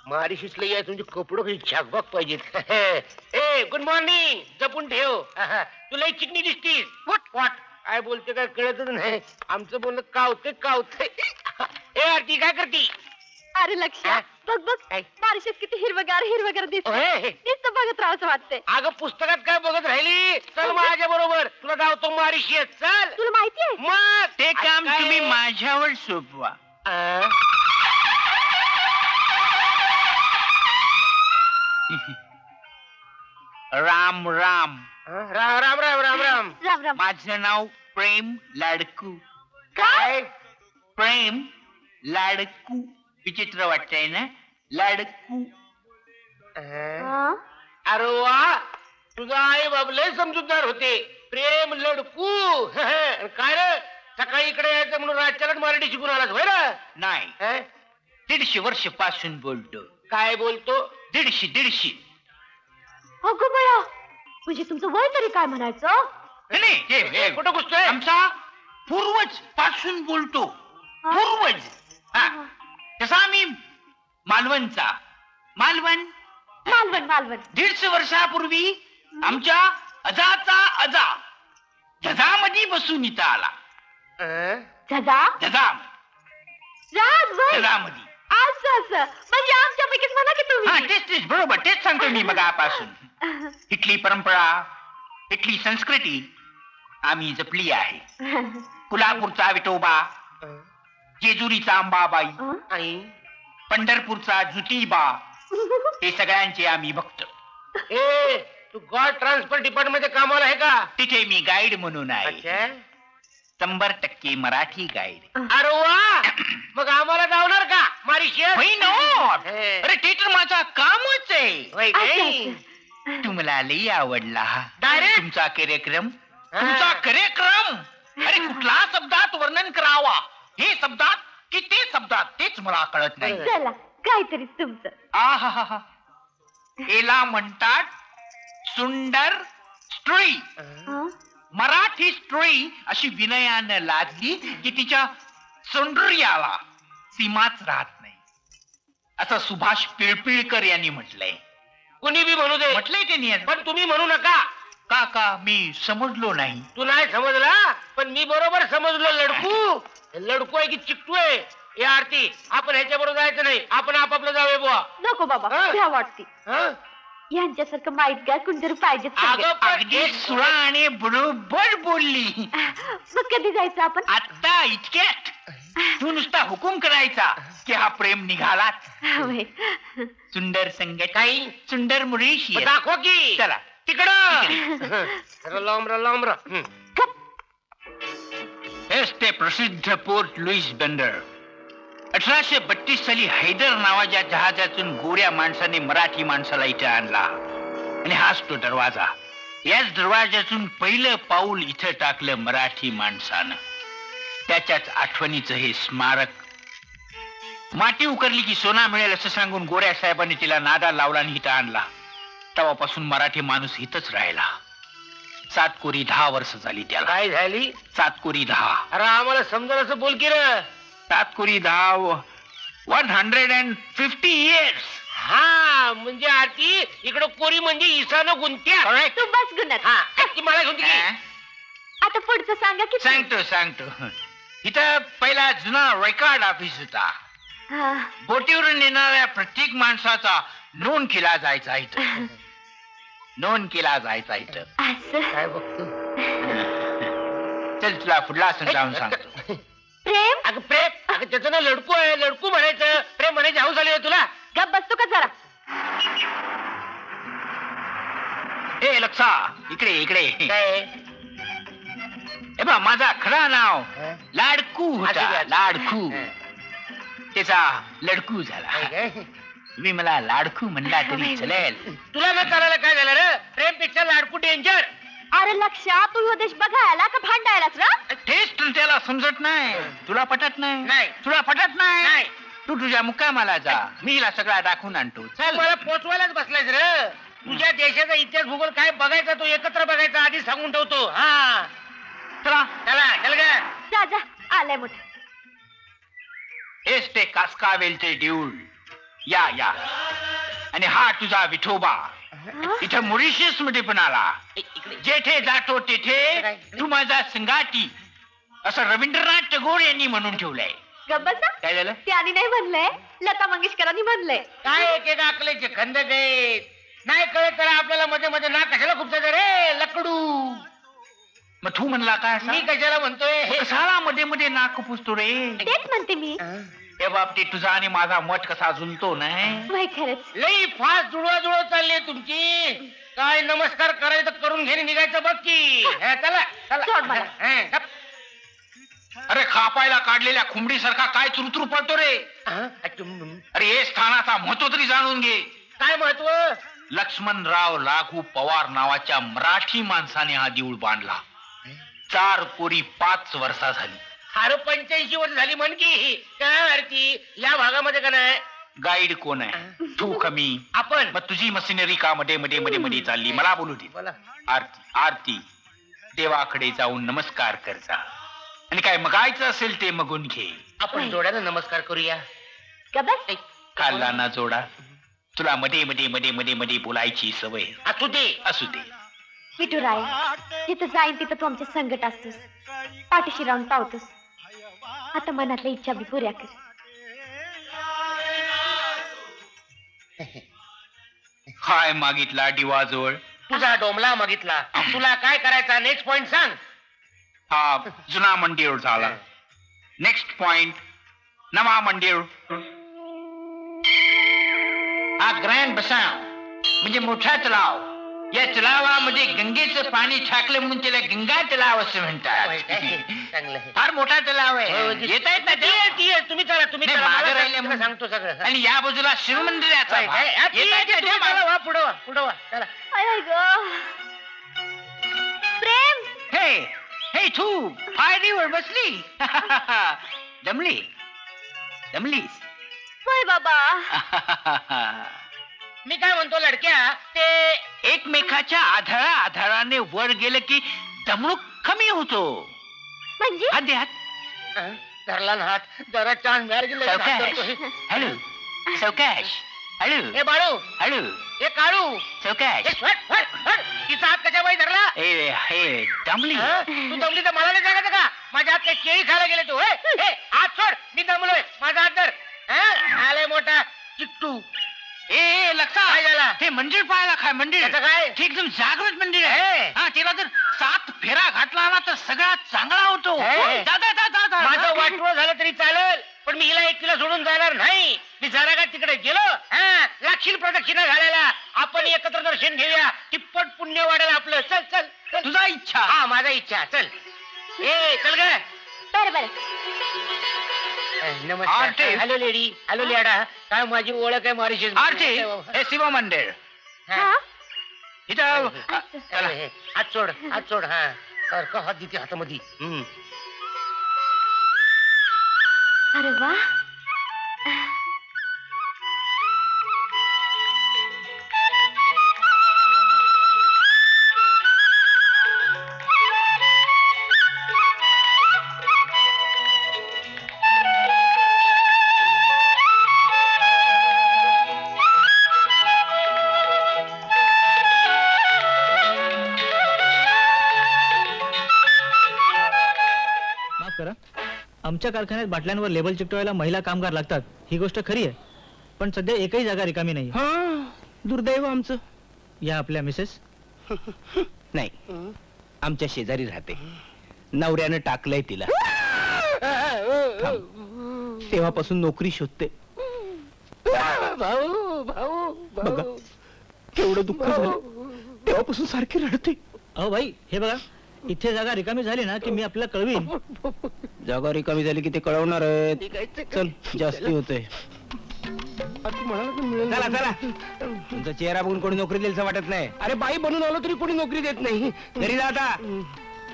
मारिशिसला याय तुमचे कपडे काही झाकबाक पाहिजेत. ए गुड मॉर्निंग, जपून ठेव. तुला चिकनी दिसतीस. व्हॉट काय बोलते काय कळतच नाही. आमचं बोलणं कावतंय. ए आरती काय करती? अरे लक्ष्या, बघ बघ मारिशस किती हिरवगार दिसतंय. नुसतं बघत राहावंसं वाटतंय. अगं पुस्तकात काय बघत राहिली? चल माझ्या बरोबर, तुला धावतो मारिशिस. चल. तुला माहितीये मग ते काम तुम्ही माझ्यावर सोपवा. राम राम. राम राम राम राम राम. राम राम. माझं नाव प्रेम लाडकू. काय? प्रेम लाडकू. विचित्र वाटतंय ना? लाडकू. अरे वा, तुझा आई बाबले समजूतदार होते. प्रेम लडकू. काय रे, सकाळी इकडे यायचं म्हणून रातच्यालाच मराठी शिकून आलास होय रे? नाही, 150 वर्षापासून बोलतो. काय बोलतो? 150. अगो बया, म्हणजे तुमचं वय तरी काय म्हणायचं? नाही, कुठं घुसतोय? आमचा पूर्वज पासून बोलतो. पूर्वज. तसा मी मालवणचा. मालवण 150 वर्षापूर्वी आमच्या अजाचा अजा जजामध्ये बसून इथं आला. जजामध्ये. असं म्हणजे आमच्यापैकीच म्हणा की तुम्ही. तेच बरोबर, तेच सांगतो मी मगापासून. इथली परंपरा, इथली संस्कृती आम्ही जपली आहे. कोल्हापूरचा विठोबा, जेजुरीचा अंबाबाई, पंढरपूरचा ज्योतिबा, हे सगळ्यांचे आम्ही भक्त. तू गॉड ट्रान्सफर डिपार्टमेंट मध्ये कामाला आहे का? तिथे मी गाईड म्हणून आहे. 100% मराठी गाईड. अरे वा, मग आम्हाला जावणार का मारिशिस? Why not? अरे ते तर माझा कामच आहे. तुम्हाला लई आवडला Direct? तुमचा कार्यक्रम. अरे कुठला शब्दात वर्णन करावा, हे शब्दात की ते शब्दात, तेच मला कळत नाही. चला काहीतरी तुमचं. आहा, याला म्हणतात सुंदर स्त्री. मराठी स्त्री अशी विनयानं लादली की तिच्या सौंदर्याला सीमाच राहत नाही, असं सुभाष पिळपिळकर यांनी म्हटलंय. कुणी बी म्हणू दे, म्हटलंय त्यांनी. पण तुम्ही म्हणू नका. का मी समजलो नाही. तू नाही समजला, पण मी बरोबर समजलो. लडकू आहे की चिकटू आहे? या आरती, आपण ह्याच्या बरोबर जायचं नाही. आपण आपापलं जाऊया बुवा. नको बाबा, भ्या वाटती. यांच्यासारखं माहित काय कुणतरी पाहिजे. अगदी सुळा आणि बरोबर बोलली. मग कधी जायचं आपण? आता इतक्यात. तू नुसता हुकूम करायचा की हा प्रेम निघालाच. सुंदर संगत, काही सुंदर मुळीशी. दाखव की. चला तिकडं. लांब. हेच ते प्रसिद्ध पोर्ट लुईस बंदर. 1832 साली हैदर नावाच्या जहाजातून गोऱ्या माणसाने मराठी माणसाला इथे आणला. आणि हाच तो दरवाजा. याच दरवाजातून पहिलं पाऊल इथं टाकलं मराठी माणसानं. त्याच्याच आठवणीचं हे स्मारक. माती उकरली की सोना मिळेल असं सांगून गोऱ्या साहेबांनी तिला नादा लावला आणि इथं आणला. तेव्हापासून मराठी माणूस इथंच राहिला. 7 कोरी 10 वर्ष झाली त्याला. काय झाली? 7 कोरी 10. अरे आम्हाला समजा असं बोल की रे. 7 कोरी 10 150 years. हा म्हणजे आरती, इकडं कोरी म्हणजे ईसानं गुंत्या. तू बस गुन्ह्यात. मला गुंती. आता पुढचं सांगा की. सांगतो. इथं पहिला जुना रेकॉर्ड ऑफिस होता. बोटीवरून येणाऱ्या प्रत्येक माणसाचा नोंद केला जायचा इथं. काय बघतो? चल तुला पुढला जाऊन सांगतो. प्रेम. अगं त्याचं ना लडकू आहे. लडकू म्हणायचं. प्रेम म्हणायची हौस आली तुला? गप बसतो का जरा? हे लक्षा, इकडे. काय? हे बा, माझा खरा नाव लाडकू होता. लाडकू. त्याचा लडकू झाला. तुम्ही मला लाडकू म्हणला तरी चालेल. तुला न करायला काय झालं रे? प्रेमपेक्षा लाडकू डेंजर. अरे लक्ष्या, तू ह्यो देश बघायला का भांडायलाच रा? तेच त्याला समजत नाही. तुला पटत नाही. तुला पटत नाही. तू तुझ्या मुक्कामाला जा, मी हिला सगळा दाखवून आणतो. चल. मला पोचवायलाच बसलायस रे. तुझ्या देशाचा इतिहास भूगोल काय बघायचा, तो एकत्र बघायचा. आधी सांगून ठेवतो. चला चल ग. जा आलाय मोठा. हेच ते कासकावेलचे देऊळ. या या. आणि हा तुझा विठोबा. इथं मॉरिशस मध्ये पण आला. जेथे जातो तेथे तू माझा संगाती असं रवींद्रनाथ टागोर यांनी म्हणून ठेवलंय. गब्बसा काय झालं? त्याने नाही म्हणलंय, लता मंगेशकरांनी म्हणलंय. काय एक अकलेचे खंद आहेत. नाही कळत तर आपल्याला मध्ये मध्ये ना कशाला खूप रे लकडू. मग तू म्हणला काय मी कशाला म्हणतोय कसाला मध्ये मध्ये नाक पुसतो रे. तेच म्हणते मी. त्या बाबतीत तुझा आणि माझा मत कसा जुळतो नाही. वय खरंच. लई फास्ट जुळवा चालली तुमची. काय नमस्कार करायचं तर करून घेणे निघायचं बघ की. चला सोड मला. चला. अरे खापायला काढलेल्या खुंबडीसारखा काय चुरचुर पडतो रे. अरे हे स्थानाचा महत्व तरी जाणून घे. काय महत्व? लक्ष्मणराव लागू पवार नावाच्या मराठी माणसाने हा देऊळ बांधला. 4 पोरी 5 वर्षा झाली. अरे 85 वर्ष झाली म्हण की. काय आरती या भागामध्ये का नाही गाईड कोण आहे? तू कमी. आपण. मग तुझी मशिनरी का मध्ये मध्ये मध्ये मध्ये चालली? मला बोलू दे. बोला. आरती आरती देवाकडे जाऊन नमस्कार कर जा. आणि काय मगायचं असेल ते मगून घे. आपण जोड्यानं नमस्कार करूया. गब्बस. खाल्ला ना जोडा. तुला मध्ये मध्ये मध्ये मध्ये मध्ये बोलायची सवय असू दे. असू दे. विठुराय, जिथं जाईन तिथं तू आमच्या संकट असतोस, पाठीशी राहून पावतोस. आता मनातल्या इच्छा बी पुऱ्या कर. काय मागितला दिवाजवळ? तुझा डोमला मागितला. तुला काय करायचा नेक्स्ट पॉइंट सांग. हा जुना मंदिर झाला. नेक्स्ट पॉइंट नवा मंदिर. हा ग्रँड बसाव म्हणजे मोठा तलाव. या तलावामध्ये गंगेचं पाणी टाकलं म्हणून त्याला गंगा तलाव असं म्हणतात. चांगलं आहे. फार मोठा तलाव आहे. येत आहेत ना ते? तुम्ही चला तुम्ही नाही, चला. मागं मला राहिले तुला म्हणून. सांगतो सगळं. आणि या बाजूला शिवमंदिराचा भाग. येत आहेत ना ते? चला वा पुढं वा पुढं वा चला. आय ग प्रेम. हे हे तू पायरीवर बसली. दमली दमलीस. वय बाबा. मी काय म्हणतो लडक्या ते एकमेकाच्या आधाराने वर गेलं की दमणूक कमी होतो. म्हणजे हात दे हात. धरला ना हात जरा चान्स मिळाला सावकाश. हळू सावकाश. हळू हे बाळू हळू. हे काळू सावकाश. तिचा हात कशा बाई धरला. ए हे दमली. तू दमली तर मला नाही सांगायचं का. माझ्या हात काही केळी खायला गेले तू. हात सोड. मी दमलोय. माझा हात धर. आलाय मोठा चिट्टू. ए लक्षात काय झाला? हे मंदिर पाहायला काय मंदिर त्याचं काय? ते एकदम जागृत मंदिर आहे. हा त्याला जर 7 फेरा घातला ना तर सगळा चांगला होतो. माझं वाटोळ झालं तरी चालेल पण मी हिला एकटीला सोडून जाणार नाही. मी जरा का तिकडे गेलो लागशील प्रदक्षिणा घालायला. आपण एकत्र दर्शन घेऊया. तिप्पट पुण्य वाढेल आपलं. चल चल चल. तुझा इच्छा. हा माझा इच्छा. चल चल ग. बरं बरं. नमस्कार. Hello lady. हॅलो लेडा. काय माझी ओळख आहे मॉरिशस. आरती हे शिव मंदिर. हा इथं चला. हात सोड. हात सोड. हा सारखं हात देते हातामध्ये. अरे वा. माफ करा, आमच्या कारखान्यात बाटल्यांवर लेबल चिकटवायला महिला कामगार लागतात ही गोष्ट खरी आहे. पण सध्या एकही जागा रिकामी नाही. दुर्दैव आमचं. या आपल्या मिसेस. नाही, आमच्या शेजारी राहते. नवऱ्यानं टाकलंय तिला. तेव्हापासून नोकरी शोधते. बघा केवढं दुःख झालं. तेव्हापासून सारखी रडते. अहो भाई हे बघा, इथे जागा रिकामी झाली ना की मी आपल्याला कळवीन. जागा रिकामी झाली की ते कळवणार आहेत. चल जास्ती होतंय. चला चला. तुमचा चेहरा बघून कोणी नोकरी देईल असं वाटत नाही. अरे बाई बनून आलो तरी कोणी नोकरी देत नाही. घरी जा आता.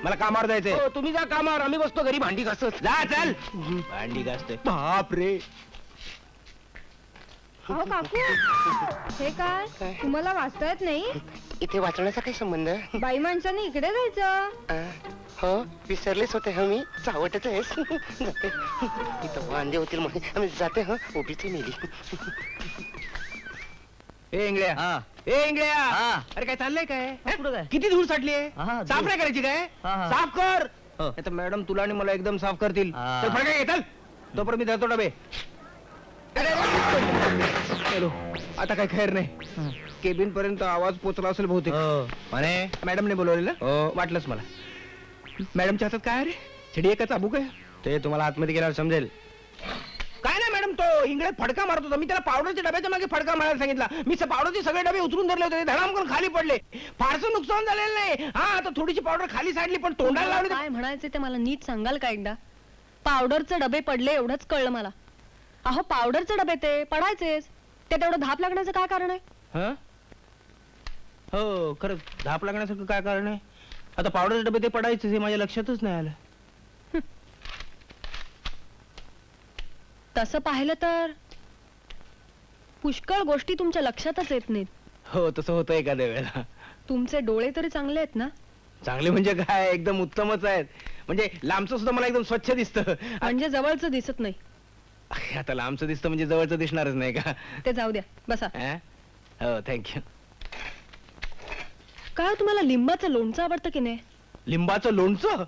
मला कामावर जायचंय. तुम्ही जा कामावर. आम्ही बसतो घरी भांडी घासत. जा चल. भांडी घासते. बाप रे. अहो काकू, हे काय तुम्हाला वाचता येत नाही? इथे वाचण्याचा काय संबंध. बाई माणसाने इकडे जायचं. हो विसरलेच होते हा मी सावटच आहेस जाते इथं वांदे होतील म्हणून आम्ही जाते हा उभीची नेली ए इंगळ्या हा. ए इंगळ्या हा. अरे काय चाललंय काय हा, कुठं काय? किती धूळ साठली आहे हा, साफ धूळ. नाही करायची काय हा, हा. साफ कर हो. आता मॅडम तुला आणि मला एकदम साफ करतील हा. तर फडका घेताल तोपर्यंत मी धरतो डबे चलो आता काय खैर नाही केबिन पर्यंत आवाज पोचला असेल बहुतेक हो. म्हणे मॅडमने बोलवलेलं हो वाटलंच मला मॅडमच्या हातात काय रे छिडी एका चाबूक आहे ते तुम्हाला आतमध्ये गेल्यावर समजेल काय नाही मॅडम तो इंगळ्यात फडका मारत होता मी त्याला पावडरच्या डब्याच्या मागे फडका मारायला सांगितला मी पावडरचे सगळे डबे उतरून धरले होते धडाम करून खाली पडले फारसं नुकसान झालेलं नाही हा आता थोडीशी पावडर खाली साडली पण तोंडाला तुम्हाला लावली काय म्हणायचे ते मला नीट सांगाल का एकदा पावडरचे डबे पडले एवढंच कळलं मला अहो पावडरचे डबे ते पडायचेच ते तेवढं धाप लागण्याचं काय कारण आहे हं? हो खरं धाप लागण्यासारखं काय कारण आहे आता पावडरचे डबे ते पडायचे हे माझ्या लक्षातच नाही आलं तसं पाहिलं तर पुष्कळ गोष्टी तुमच्या लक्षातच येत नाहीत हो तसं होतं एखाद्या वेळेला तुमचे डोळे तरी चांगले आहेत ना चांगले म्हणजे काय एकदम उत्तमच आहेत म्हणजे लांबचं सुद्धा मला एकदम स्वच्छ दिसतं म्हणजे जवळचं दिसत नाही आता लांबचं दिसतं म्हणजे जवळचं दिसणारच नाही का ते जाऊ द्या बसा हं? हो थँक्यू काय हो, तुम्हाला लिंबाचं लोणचं आवडतं की नाही लिंबाचं लोणचं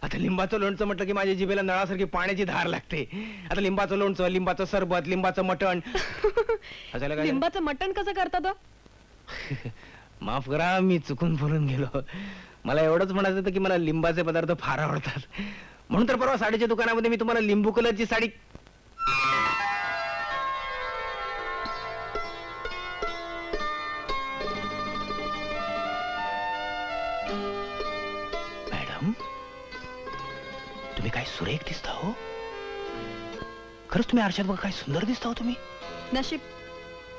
आता लिंबाचं लोणचं म्हटलं की माझ्या जिभेला नळासारखी पाण्याची धार लागते आता लिंबाचं लोणचं लिंबाचं सरबत लिंबाचं मटण हसायला काय झालं? लिंबाचं मटण कसं करतात हो? माफ करा मी चुकून बोलून गेलो मला एवढंच म्हणायचं होतं की मला लिंबाचे पदार्थ फार आवडतात म्हणून तर परवा साडीच्या दुकानामध्ये मी तुम्हाला लिंबू कलरची साडी मॅडम तुम्ही काय सुरेख दिसता हो खरंच तुम्ही आरशात बघा काय सुंदर दिसता हो तुम्ही नशीब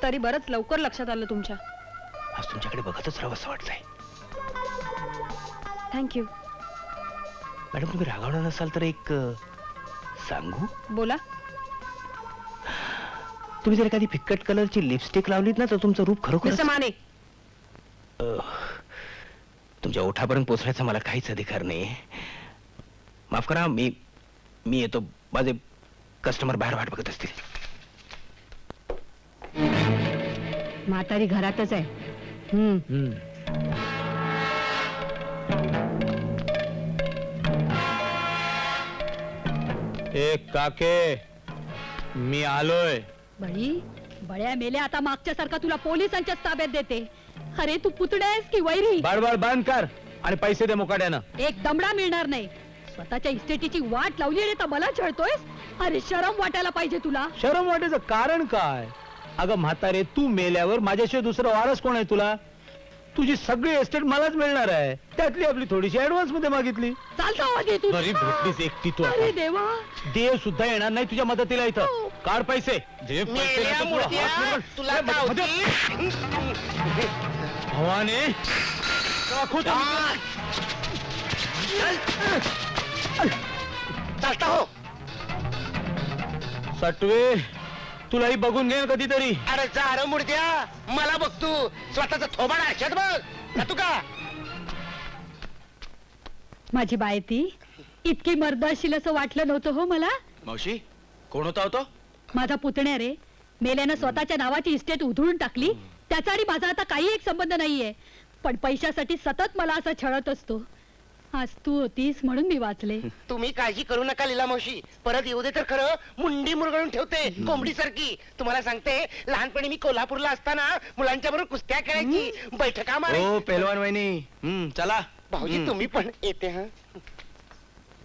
तरी बरंच लवकर लक्षात आलं तुमच्या आज तुमच्याकडे बघतच राहावं असं वाटतंय थँक्यू मॅडम तुम्ही रागावणार नसाल तर एक सांगू बोला तुम्ही जर एखादी फिक्कट कलरची लिपस्टिक लावलीत ना तर तुमचं रूप खरोखर मिस्टर माने तुमच्या ओठापर्यंत पोहोचण्याचा मला काहीच अधिकार नाही माफ करा मी येतो माझे कस्टमर बाहेर वाट बघत असतील म्हातारी घरातच आहे एक काके मी आलोय बळी बळ्या मेल्या आता मागच्यासारखा तुला पोलिसांच्या ताब्यात देते अरे तू पुतण्या आहेस की वैरी बडबड बंद कर आणि पैसे दे मुकाट्यानं एक दमडा मिळणार नाही स्वतःच्या इस्टेटीची वाट लावली आणि तर मला छळतोयस अरे शरम वाटायला पाहिजे तुला शरम वाटायचं कारण काय अगं म्हातारे तू मेल्यावर माझ्याशिवाय दुसरं वारस कोण आहे तुला तुझी सगळी एस्टेट मलाच मिळणार आहे त्यातली आपली थोडीशी ऍडव्हान्स मध्ये मागितली चालतो आधी तू बरी भेटलीस एकटी तू अरे आता. देवा देव सुद्धा येणार नाही तुझ्या मदतीला इथं काढ पैसे देव पैसे मेल्या नको तुला. मुर्द्या, हात वर- तुला ए, गावठी. भवाने दाखव तुला. चालता हो सटवे तुलाही बघून घे ना कधीतरी अरे जा रे मुर्द्या मला बघ तू स्वतःचा थोबाड आरशात बघ जातो का माझी बायती इतकी मर्द असशील असं वाटलं नव्हतं हो मला मावशी कोण होता होतो माझा पुतण्या रे मेल्यानं स्वतःच्या नावाची इस्टेट उधळून टाकली त्याचा आणि माझा आता काही एक संबंध नाहीये पण पैशासाठी सतत मला असा छळत असतो आज तू होतीस म्हणून मी वाचले तुम्ही काळजी करू नका लीला मावशी परत येऊ दे तर खरं मुंडी मुरगळून ठेवते कोंबडी सारखी तुम्हाला सांगते लहानपणी मी कोल्हापूरला असताना मुलांच्या बरोबर कुस्त्या खेळायची बैठका मारायची हो पेलवान वहिनी चला भाऊजी तुम्ही पण येते हा